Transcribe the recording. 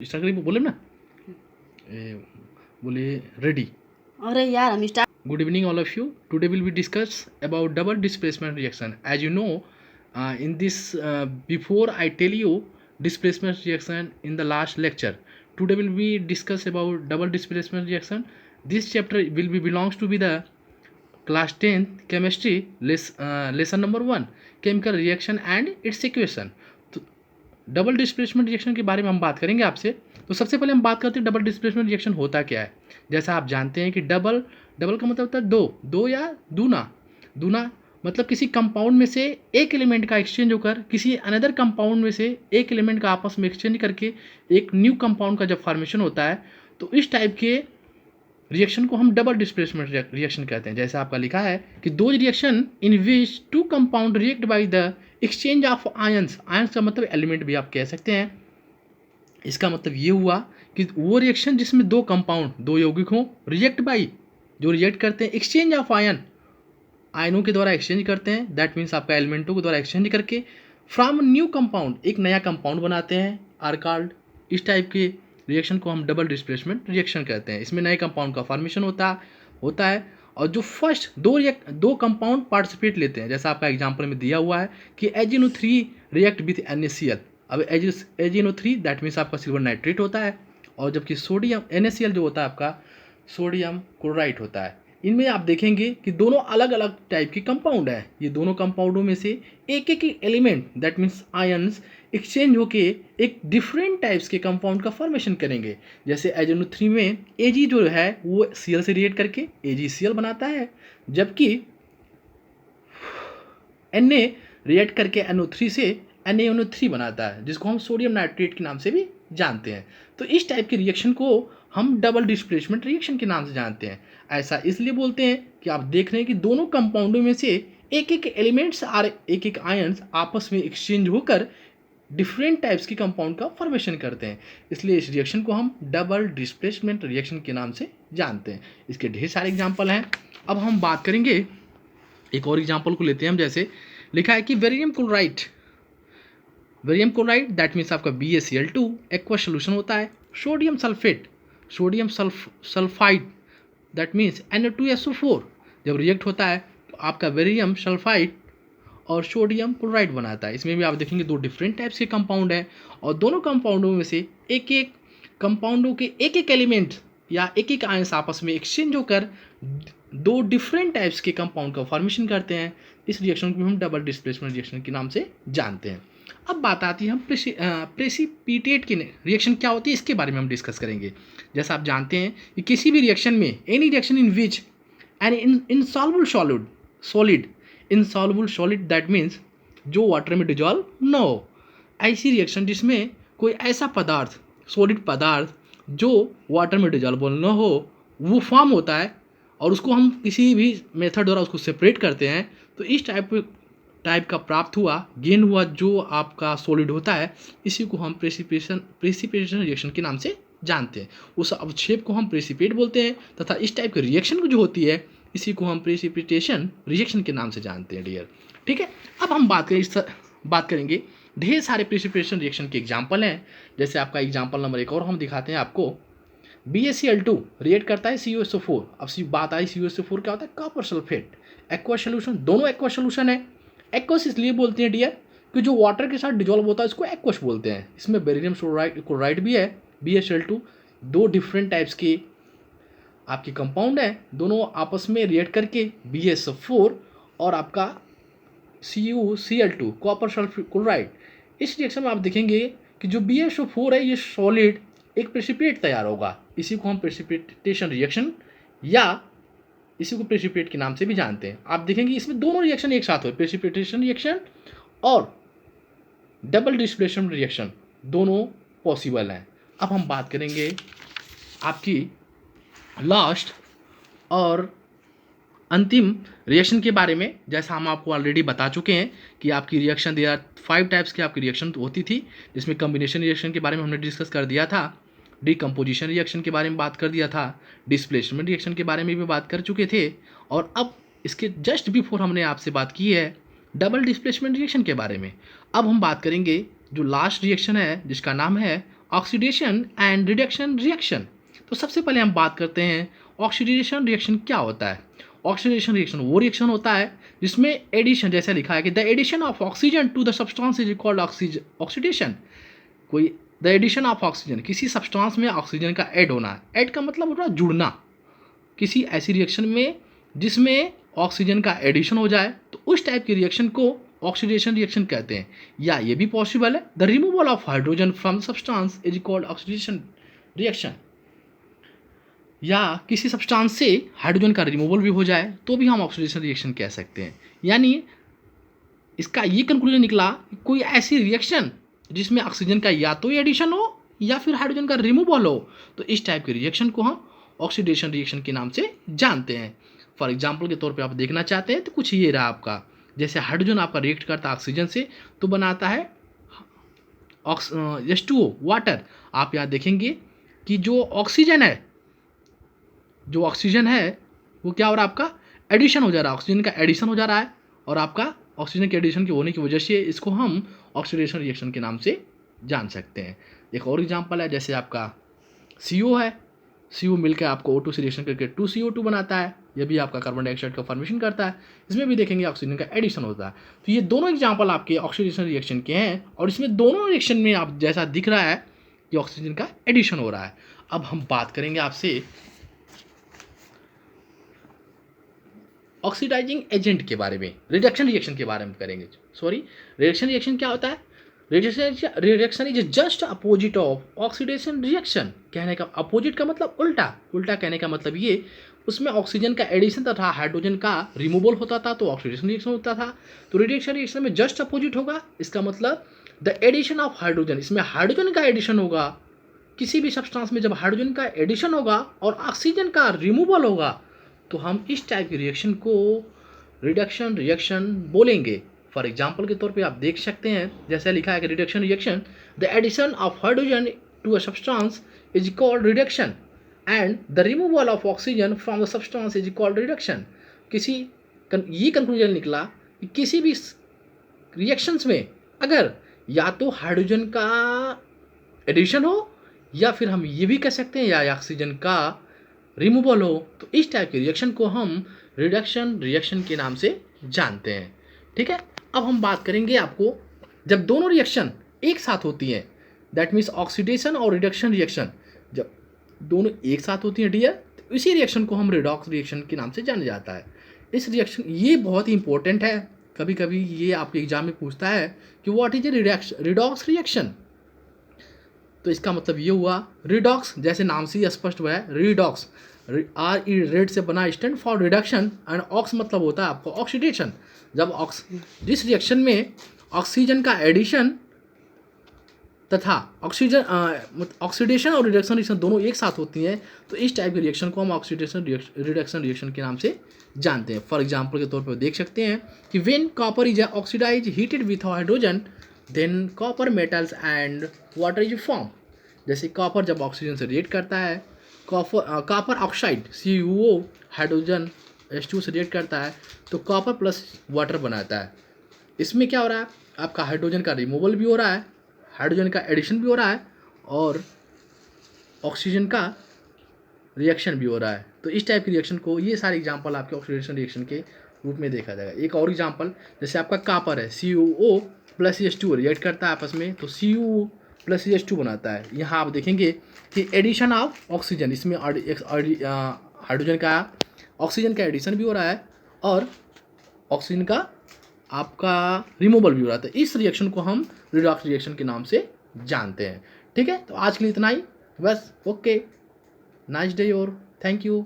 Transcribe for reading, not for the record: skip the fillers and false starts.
Start करिए, बोले ना बोले रेडी। अरे यार हम start. Good evening, all of you. Today we'll be discuss about double displacement reaction. As you know, in this before I tell you displacement reaction in the last lecture. Today will be discuss about double displacement reaction. This chapter will be belongs to be the class 10th chemistry lesson number 1 chemical reaction and its equation. तो double displacement reaction के बारे में हम बात करेंगे आपसे। तो सबसे पहले हम बात करते हैं डबल डिस्प्लेसमेंट रिएक्शन होता क्या है। जैसा आप जानते हैं कि डबल का मतलब होता है दो या दूना मतलब किसी कंपाउंड में से एक एलिमेंट का एक्सचेंज होकर किसी अनदर कंपाउंड में से एक एलिमेंट का आपस में एक्सचेंज करके एक न्यू कंपाउंड का जब फॉर्मेशन होता है तो इस टाइप के रिएक्शन को हम डबल डिस्प्लेसमेंट रिएक्शन कहते हैं। जैसे आपका लिखा है कि दो reaction in which two compound react by the exchange of ions का मतलब एलिमेंट भी आप कह सकते हैं। इसका मतलब ये हुआ कि वो रिएक्शन जिसमें दो कंपाउंड दो यौगिक हों रिएक्ट बाई जो रिएक्ट करते हैं एक्सचेंज ऑफ आयनों के द्वारा एक्सचेंज करते हैं, दैट मीन्स आपका एलिमेंटों के द्वारा एक्सचेंज करके फ्रॉम न्यू कंपाउंड एक नया कंपाउंड बनाते हैं आर कॉल्ड। इस टाइप के रिएक्शन को हम डबल डिस्प्लेसमेंट रिएक्शन कहते हैं। इसमें नए कंपाउंड का फॉर्मेशन होता है और जो फर्स्ट दो कंपाउंड पार्टिसिपेट लेते हैं, जैसा आपका एग्जांपल में दिया हुआ है कि AgNO3 रिएक्ट विथ NaCl। अब AgNO3 दैट मीन्स आपका सिल्वर नाइट्रेट होता है और जबकि सोडियम NaCl जो होता है आपका सोडियम क्लोराइड होता है। इनमें आप देखेंगे कि दोनों अलग अलग टाइप के कंपाउंड है। ये दोनों कंपाउंडों में से एक एक element that means ions exchange होके एक डिफरेंट टाइप्स के कंपाउंड का फॉर्मेशन करेंगे। जैसे AgNO3 में Ag जो है वो Cl से रिएक्ट करके AgCl बनाता है, जबकि Na रिएक्ट करके NO3 से NaNO3 बनाता है, जिसको हम सोडियम नाइट्रेट के नाम से भी जानते हैं। तो इस टाइप के रिएक्शन को हम डबल डिस्प्लेसमेंट रिएक्शन के नाम से जानते हैं। ऐसा इसलिए बोलते हैं कि आप देख रहे हैं कि दोनों कंपाउंडों में से एक एक एलिमेंट्स और एक एक आयंस आपस में एक्सचेंज होकर डिफरेंट टाइप्स के कंपाउंड का फॉर्मेशन करते हैं। इसलिए इस रिएक्शन को हम डबल डिस्प्लेसमेंट रिएक्शन के नाम से जानते हैं। इसके ढेर सारे एग्जाम्पल हैं। अब हम बात करेंगे एक और एग्जाम्पल को लेते हैं हम। जैसे लिखा है कि बेरियम क्लोराइड दैट मीन्स आपका BaCl2 एक्वस सोल्यूशन होता है। Sodium sulphide that means Na2SO4 जब रिएक्ट होता है तो आपका बेरियम सल्फाइड और सोडियम क्लोराइड बनाता है। इसमें भी आप देखेंगे दो डिफरेंट टाइप्स के कंपाउंड है और दोनों कंपाउंडों में से एक एक कंपाउंडों के एक एक एलिमेंट या एक एक आयंस आपस में एक्सचेंज होकर दो डिफरेंट टाइप्स के कंपाउंड का फॉर्मेशन करते हैं। इस रिएक्शन को हम डबल डिस्प्लेसमेंट रिएक्शन के नाम से जानते हैं। अब बात आती है हम प्रेसिपिटेट की रिएक्शन क्या होती है, इसके बारे में हम डिस्कस करेंगे। जैसा आप जानते हैं कि किसी भी रिएक्शन में any reaction in which N insoluble solid that means जो वाटर में डिजॉल्व न हो, ऐसी रिएक्शन जिसमें कोई ऐसा पदार्थ सॉलिड पदार्थ जो वाटर में डिजॉल्व न हो वो फॉर्म होता है और उसको हम किसी भी मेथड द्वारा उसको सेपरेट करते हैं। तो इस टाइप का प्राप्त हुआ गेन हुआ जो आपका सॉलिड होता है, इसी को हम प्रेसिपिटेशन रिएक्शन के नाम से जानते हैं। उस अवक्षेप को हम प्रेसिपिटेट बोलते हैं तथा इस टाइप की रिएक्शन जो होती है इसी को हम प्रेसिपिटेशन रिएक्शन के नाम से जानते हैं डियर। ठीक है, अब हम बात करेंगे ढेर सारे प्रेसिपिटेशन रिएक्शन के एग्जाम्पल हैं। जैसे आपका एग्जाम्पल नंबर एक और हम दिखाते हैं आपको। BaCl2 रिएक्ट करता है CuSO4। अब बात आई CuSO4 क्या होता है, कॉपर सल्फेट एक्वस सोल्यूशन। दोनों एक्वस सोल्यूशन है। एक्वस इसलिए बोलते हैं डियर कि जो वाटर के साथ डिजॉल्व होता है इसको एक्वस बोलते हैं। इसमें बेरियम क्लोराइड भी है BaCl2। दो डिफरेंट टाइप्स के आपके कंपाउंड है, दोनों आपस में रिएक्ट करके BaSO4 और आपका CuCl2 कॉपर सल्फेट क्लोराइड। इस रिएक्शन में आप देखेंगे कि जो BaSO4 है ये सॉलिड एक प्रेसिपिटेट तैयार होगा। इसी को हम प्रेसिपिटेशन रिएक्शन या इसी को प्रेसिपिटेट के नाम से भी जानते हैं। आप देखेंगे इसमें दोनों रिएक्शन एक साथ हुए, प्रेसिपिटेशन रिएक्शन और डबल डिस्प्लेसमेंट रिएक्शन दोनों पॉसिबल हैं। अब हम बात करेंगे आपकी लास्ट और अंतिम रिएक्शन के बारे में। जैसा हम आपको ऑलरेडी बता चुके हैं कि आपकी रिएक्शन दिया 5 टाइप्स की आपकी रिएक्शन होती थी, जिसमें कम्बिनेशन रिएक्शन के बारे में हमने डिस्कस कर दिया था, डिकम्पोजिशन रिएक्शन के बारे में बात कर दिया था, डिस्प्लेसमेंट रिएक्शन के बारे में भी बात कर चुके थे और अब इसके जस्ट बिफोर हमने आपसे बात की है डबल डिस्प्लेसमेंट रिएक्शन के बारे में। अब हम बात करेंगे जो लास्ट रिएक्शन है जिसका नाम है ऑक्सीडेशन एंड रिडक्शन रिएक्शन। तो सबसे पहले हम बात करते हैं ऑक्सीडेशन रिएक्शन क्या होता है। ऑक्सीडेशन रिएक्शन वो रिएक्शन होता है जिसमें एडिशन, जैसे लिखा है कि the addition of oxygen to the substance is called oxidation. कोई द एडिशन ऑफ ऑक्सीजन, किसी सब्सटेंस में ऑक्सीजन का ऐड होना। ऐड का मतलब होता है जुड़ना, किसी ऐसी रिएक्शन में जिसमें ऑक्सीजन का एडिशन हो जाए, तो उस टाइप की रिएक्शन को ऑक्सीडेशन रिएक्शन कहते हैं। या ये भी पॉसिबल है, the removal of hydrogen from substance is called oxidation reaction. या किसी सब्सटेंस से हाइड्रोजन का रिमूवल भी हो जाए तो भी हम ऑक्सीडेशन रिएक्शन कह सकते हैं। यानी इसका ये कंक्लूजन निकला कि कोई ऐसी रिएक्शन जिसमें ऑक्सीजन का या तो एडिशन हो या फिर हाइड्रोजन का रिमूवल हो, तो इस टाइप की रिएक्शन को हम ऑक्सीडेशन रिएक्शन के नाम से जानते हैं। फॉर एग्जांपल के तौर पे आप देखना चाहते हैं तो कुछ ये रहा आपका, जैसे हाइड्रोजन आपका रिएक्ट करता है ऑक्सीजन से तो बनाता है H2O वाटर। आप यहाँ देखेंगे कि जो ऑक्सीजन है वो क्या हो रहा है, आपका एडिशन हो जा रहा है, ऑक्सीजन का एडिशन हो जा रहा है, और आपका ऑक्सीजन के एडिशन के होने की वजह से इसको हम ऑक्सीडेशन रिएक्शन के नाम से जान सकते हैं। एक और एग्जांपल है, जैसे आपका CO है, CO मिलकर आपको O2 से रिएक्शन करके 2CO2 बनाता है, यह भी आपका कार्बन डाइऑक्साइड का फॉर्मेशन करता है। इसमें भी देखेंगे ऑक्सीजन का एडिशन होता है। तो ये दोनों एग्जांपल आपके ऑक्सीडेशन रिएक्शन के हैं, और इसमें दोनों रिएक्शन में आप जैसा दिख रहा है कि ऑक्सीजन का एडिशन हो रहा है। अब हम बात करेंगे आपसे ऑक्सीडाइजिंग एजेंट के बारे में, रिडक्शन रिएक्शन के बारे में करेंगे। रिडक्शन रिएक्शन क्या होता है? Reduction is just opposite of oxidation reaction. कहने का अपोजिट का मतलब उल्टा, उल्टा कहने का मतलब ये, उसमें ऑक्सीजन का एडिशन तथा हाइड्रोजन का रिमूवल होता था तो ऑक्सीडेशन रिएक्शन होता था। तो रिडक्शन रिएक्शन में जस्ट अपोजिट होगा, इसका मतलब द एडिशन ऑफ हाइड्रोजन, इसमें हाइड्रोजन का एडिशन होगा। किसी भी सब्सटेंस में जब हाइड्रोजन का एडिशन होगा और ऑक्सीजन का रिमूवल होगा तो हम इस टाइप की रिएक्शन को रिडक्शन रिएक्शन बोलेंगे। फॉर एग्जाम्पल के तौर पे आप देख सकते हैं, जैसे लिखा है कि reduction reaction, the addition of hydrogen to a substance is called reduction and the removal of oxygen from the substance is called reduction. ये कंक्लूजन निकला कि किसी भी रिएक्शंस में अगर या तो हाइड्रोजन का एडिशन हो या फिर हम ये भी कह सकते हैं या ऑक्सीजन का रिमूवल हो, तो इस टाइप के रिएक्शन को हम रिडक्शन रिएक्शन के नाम से जानते हैं। ठीक है, अब हम बात करेंगे आपको जब दोनों रिएक्शन एक साथ होती हैं, दैट मीन्स ऑक्सीडेशन और रिडक्शन रिएक्शन, जब दोनों एक साथ होती हैं डियर, तो इसी रिएक्शन को हम रिडॉक्स रिएक्शन के नाम से जाना जाता है। इस रिएक्शन, ये बहुत ही इंपॉर्टेंट है, कभी कभी ये आपके एग्जाम में पूछता है कि what is a redox reaction. तो इसका मतलब ये हुआ रिडॉक्स, जैसे नाम से ही स्पष्ट हुआ है, रिडॉक्स, रेड से बना stand for reduction, and ox मतलब होता है आपको ऑक्सीडेशन। जब जिस रिएक्शन में ऑक्सीजन का एडिशन तथा ऑक्सीडेशन और रिडक्शन रिएक्शन दोनों एक साथ होती हैं, तो इस टाइप के रिएक्शन को हम ऑक्सीडेशन रिडक्शन रिएक्शन के नाम से जानते हैं। फॉर एग्जांपल के तौर पर देख सकते हैं कि when copper is oxidise heated with hydrogen then copper metals and water is form. जैसे कॉपर जब ऑक्सीजन से रिएक्ट करता है, copper oxide CuO hydrogen H2 से रिएक्ट करता है तो कॉपर प्लस वाटर बनाता है। इसमें क्या हो रहा है, आपका हाइड्रोजन का रिमूवल भी हो रहा है, हाइड्रोजन का एडिशन भी हो रहा है, और ऑक्सीजन का रिएक्शन भी हो रहा है। तो इस टाइप की रिएक्शन को, ये सारे एग्जांपल आपके ऑक्सीडेशन रिएक्शन के रूप में देखा जाएगा। एक और एग्जांपल, जैसे आपका कॉपर है, CuO प्लस H2 रिएक्ट करता है आपस में, तो CuO प्लस H2 बनाता है। यहाँ आप देखेंगे कि एडिशन ऑफ ऑक्सीजन, इसमें हाइड्रोजन का ऑक्सीजन का एडिशन भी हो रहा है और ऑक्सीजन का आपका रिमूवल भी हो रहा था। इस रिएक्शन को हम रिडॉक्स रिएक्शन के नाम से जानते हैं। ठीक है, तो आज के लिए इतना ही बस। ओके, नाइस डे और थैंक यू।